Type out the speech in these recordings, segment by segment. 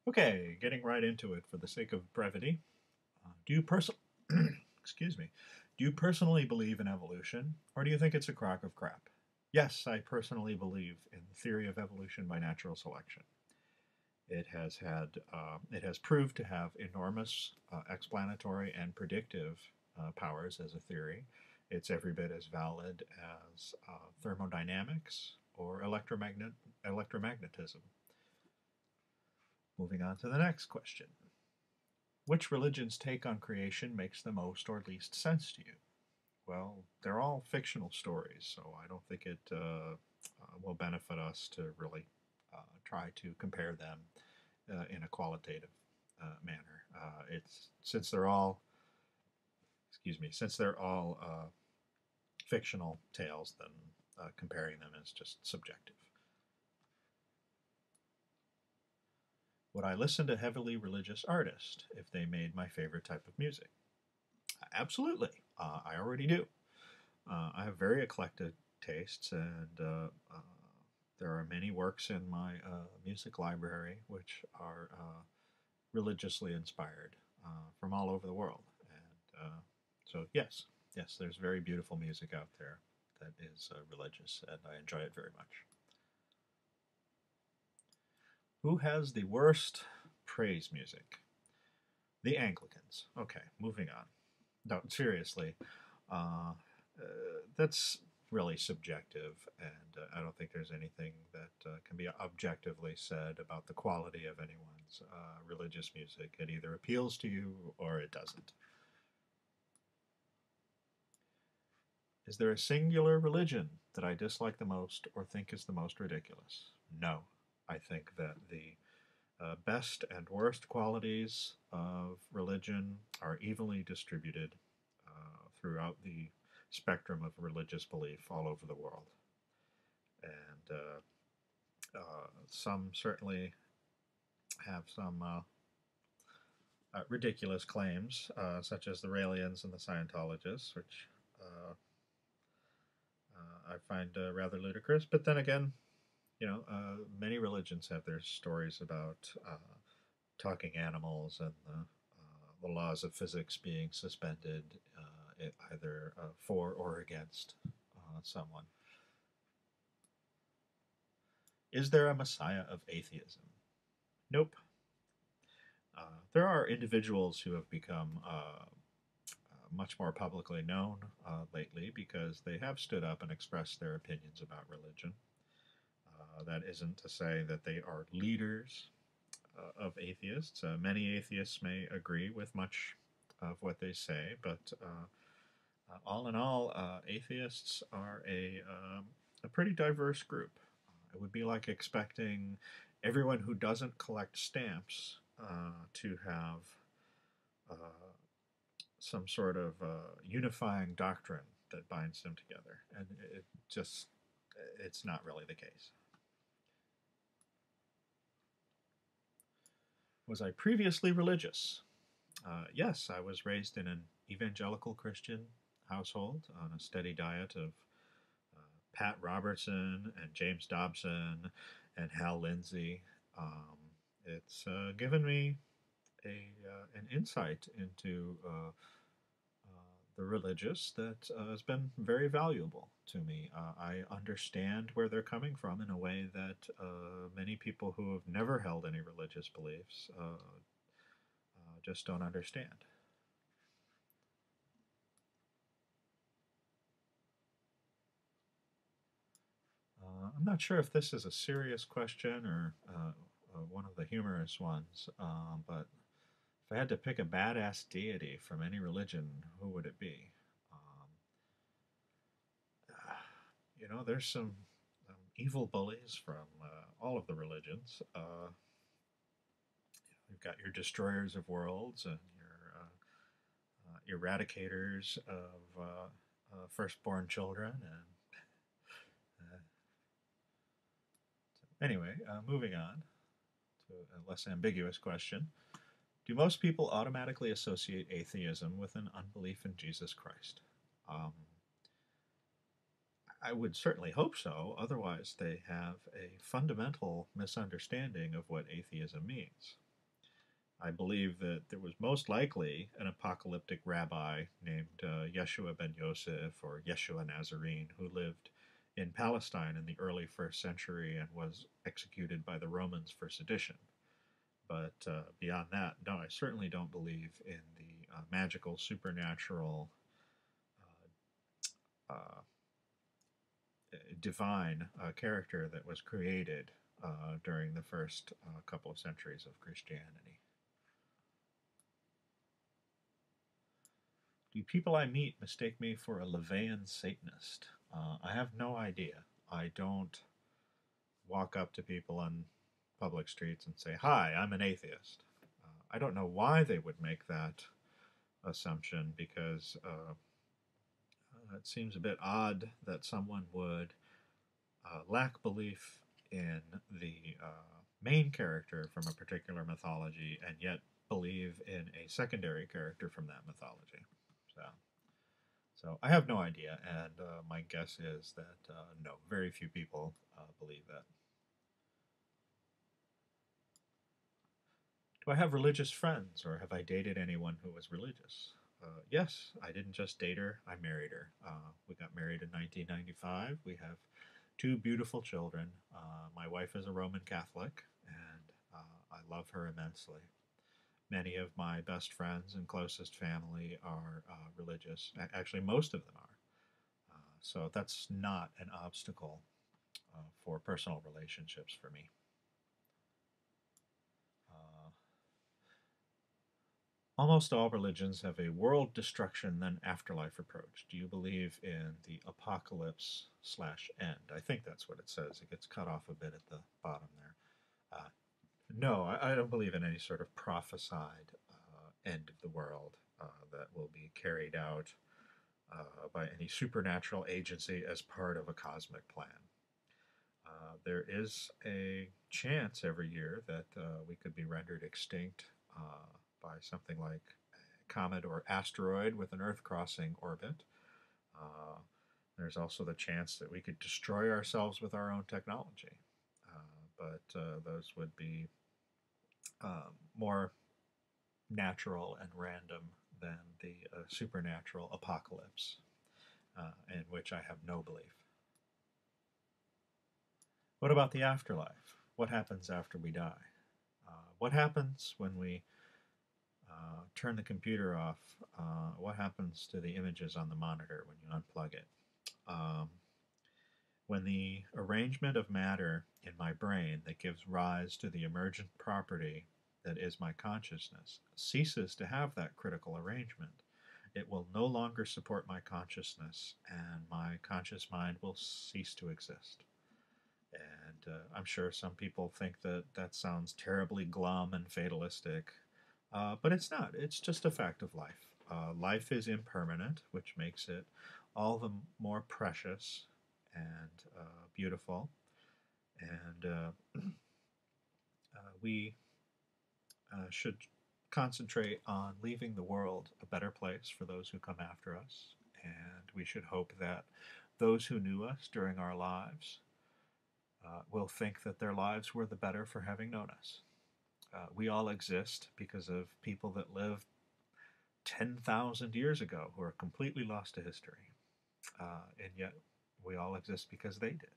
Okay, getting right into it for the sake of brevity. Do you excuse me, do you personally believe in evolution, or do you think it's a crock of crap? Yes, I personally believe in the theory of evolution by natural selection. It has proved to have enormous explanatory and predictive powers as a theory. It's every bit as valid as thermodynamics or electromagnetism. Moving on to the next question. Which religion's take on creation makes the most or least sense to you? Well, they're all fictional stories, so I don't think it will benefit us to really try to compare them in a qualitative manner. It's since they're all, since they're all fictional tales, then comparing them is just subjective. Would I listen to heavily religious artists if they made my favorite type of music? Absolutely. I already do. I have very eclectic tastes, and there are many works in my music library which are religiously inspired from all over the world. And so, yes, there's very beautiful music out there that is religious, and I enjoy it very much. Who has the worst praise music? The Anglicans. Okay, moving on. No, seriously, uh, that's really subjective, and I don't think there's anything that can be objectively said about the quality of anyone's religious music. It either appeals to you or it doesn't. Is there a singular religion that I dislike the most or think is the most ridiculous? No. I think that the best and worst qualities of religion are evenly distributed throughout the spectrum of religious belief all over the world. And some certainly have some ridiculous claims, such as the Raelians and the Scientologists, which I find rather ludicrous. But then again, many religions have their stories about talking animals and the laws of physics being suspended either for or against someone. Is there a messiah of atheism? Nope. There are individuals who have become much more publicly known lately because they have stood up and expressed their opinions about religion. That isn't to say that they are leaders of atheists. Many atheists may agree with much of what they say, but all in all, atheists are a pretty diverse group. It would be like expecting everyone who doesn't collect stamps to have uh, some sort of unifying doctrine that binds them together, and it's not really the case. Was I previously religious? Yes, I was raised in an evangelical Christian household on a steady diet of Pat Robertson and James Dobson and Hal Lindsey. It's given me an insight into the religious that has been very valuable to me. I understand where they're coming from in a way that many people who have never held any religious beliefs just don't understand. I'm not sure if this is a serious question or one of the humorous ones, but if I had to pick a badass deity from any religion, who would it be? Um, there's some evil bullies from all of the religions. You've got your destroyers of worlds and your eradicators of firstborn children. And anyway, moving on to a less ambiguous question. Do most people automatically associate atheism with an unbelief in Jesus Christ? Um, I would certainly hope so. Otherwise, they have a fundamental misunderstanding of what atheism means. I believe that there was most likely an apocalyptic rabbi named Yeshua ben Yosef or Yeshua Nazarene who lived in Palestine in the early first century and was executed by the Romans for sedition. But beyond that, no, I certainly don't believe in the magical, supernatural, uh, divine character that was created during the first couple of centuries of Christianity. Do people I meet mistake me for a Levian Satanist? I have no idea. I don't walk up to people on public streets and say, "Hi, I'm an atheist." I don't know why they would make that assumption because it seems a bit odd that someone would lack belief in the main character from a particular mythology and yet believe in a secondary character from that mythology. So, so I have no idea, and my guess is that no, very few people believe that. Do I have religious friends, or have I dated anyone who was religious? Yes, I didn't just date her, I married her. We got married in 1995. We have two beautiful children. My wife is a Roman Catholic, and I love her immensely. Many of my best friends and closest family are religious. Actually, most of them are. So that's not an obstacle for personal relationships for me. Uh, Almost all religions have a world destruction then afterlife approach. Do you believe in the apocalypse slash end? I think that's what it says. It gets cut off a bit at the bottom there. No, I don't believe in any sort of prophesied end of the world that will be carried out by any supernatural agency as part of a cosmic plan. There is a chance every year that we could be rendered extinct by something like a comet or asteroid with an Earth crossing orbit. Uh, there's also the chance that we could destroy ourselves with our own technology. But those would be more natural and random than the supernatural apocalypse, in which I have no belief. What about the afterlife? What happens after we die? What happens when we turn the computer off? What happens to the images on the monitor when you unplug it? Um, when the arrangement of matter in my brain that gives rise to the emergent property that is my consciousness ceases to have that critical arrangement, it will no longer support my consciousness, and my conscious mind will cease to exist. And I'm sure some people think that that sounds terribly glum and fatalistic, but it's not. It's just a fact of life. Life is impermanent, which makes it all the more precious and beautiful. And we should concentrate on leaving the world a better place for those who come after us. And we should hope that those who knew us during our lives will think that their lives were the better for having known us. We all exist because of people that lived 10,000 years ago who are completely lost to history. And yet we all exist because they did.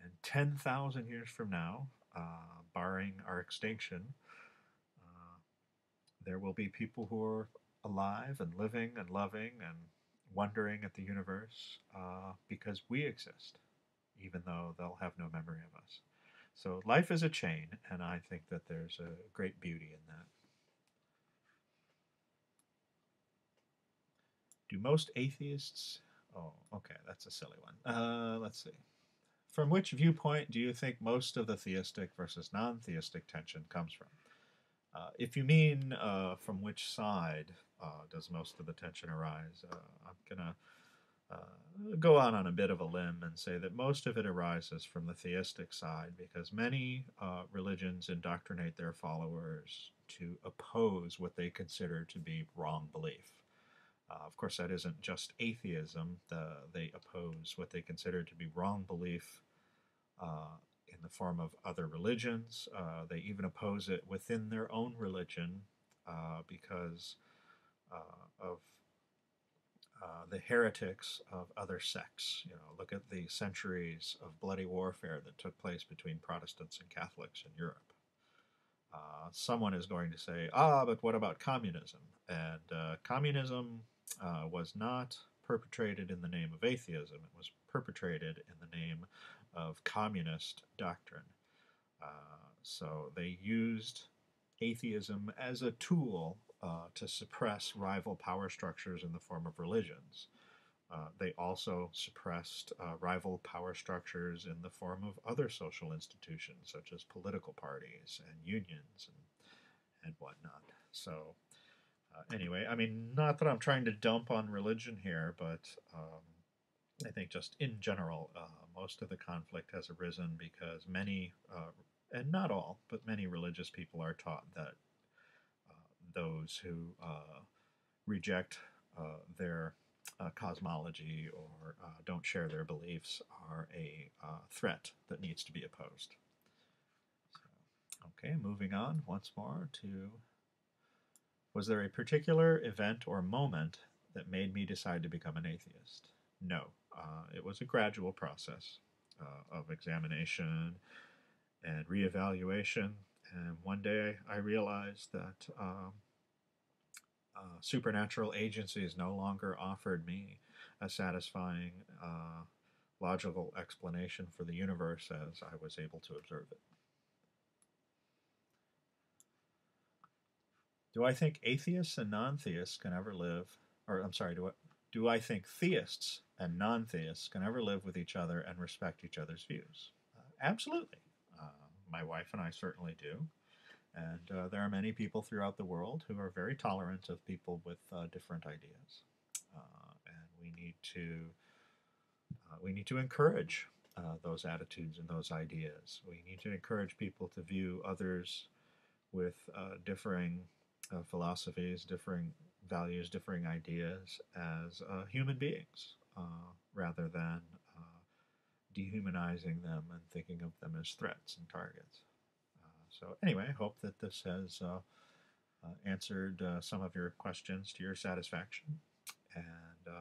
And 10,000 years from now, barring our extinction, there will be people who are alive and living and loving and wondering at the universe because we exist, even though they'll have no memory of us. So life is a chain, and I think that there's a great beauty in that. Do most atheists... Oh, okay, that's a silly one. Let's see. From which viewpoint do you think most of the theistic versus non-theistic tension comes from? If you mean from which side does most of the tension arise, I'm going to go on a bit of a limb and say that most of it arises from the theistic side because many religions indoctrinate their followers to oppose what they consider to be wrong belief. Of course, that isn't just atheism. They oppose what they consider to be wrong belief in the form of other religions. They even oppose it within their own religion because of the heretics of other sects. You know, look at the centuries of bloody warfare that took place between Protestants and Catholics in Europe. Someone is going to say, but what about communism? And communism was not perpetrated in the name of atheism. It was perpetrated in the name of communist doctrine. So they used atheism as a tool to suppress rival power structures in the form of religions. They also suppressed rival power structures in the form of other social institutions, such as political parties and unions and whatnot. So, anyway, I mean, not that I'm trying to dump on religion here, but I think just in general, most of the conflict has arisen because many, and not all, but many religious people are taught that those who reject their cosmology or don't share their beliefs are a threat that needs to be opposed. So, okay, moving on once more to, was there a particular event or moment that made me decide to become an atheist? No. It was a gradual process of examination and reevaluation. And one day I realized that supernatural agencies no longer offered me a satisfying logical explanation for the universe as I was able to observe it. Do I think atheists and non-theists can ever live, or I'm sorry, do I think theists and non-theists can ever live with each other and respect each other's views? Absolutely. My wife and I certainly do. And there are many people throughout the world who are very tolerant of people with different ideas. And we need to encourage those attitudes and those ideas. We need to encourage people to view others with differing philosophies, differing values, differing ideas as human beings, rather than dehumanizing them and thinking of them as threats and targets. So anyway, I hope that this has answered some of your questions to your satisfaction. And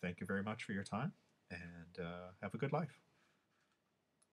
thank you very much for your time, and have a good life.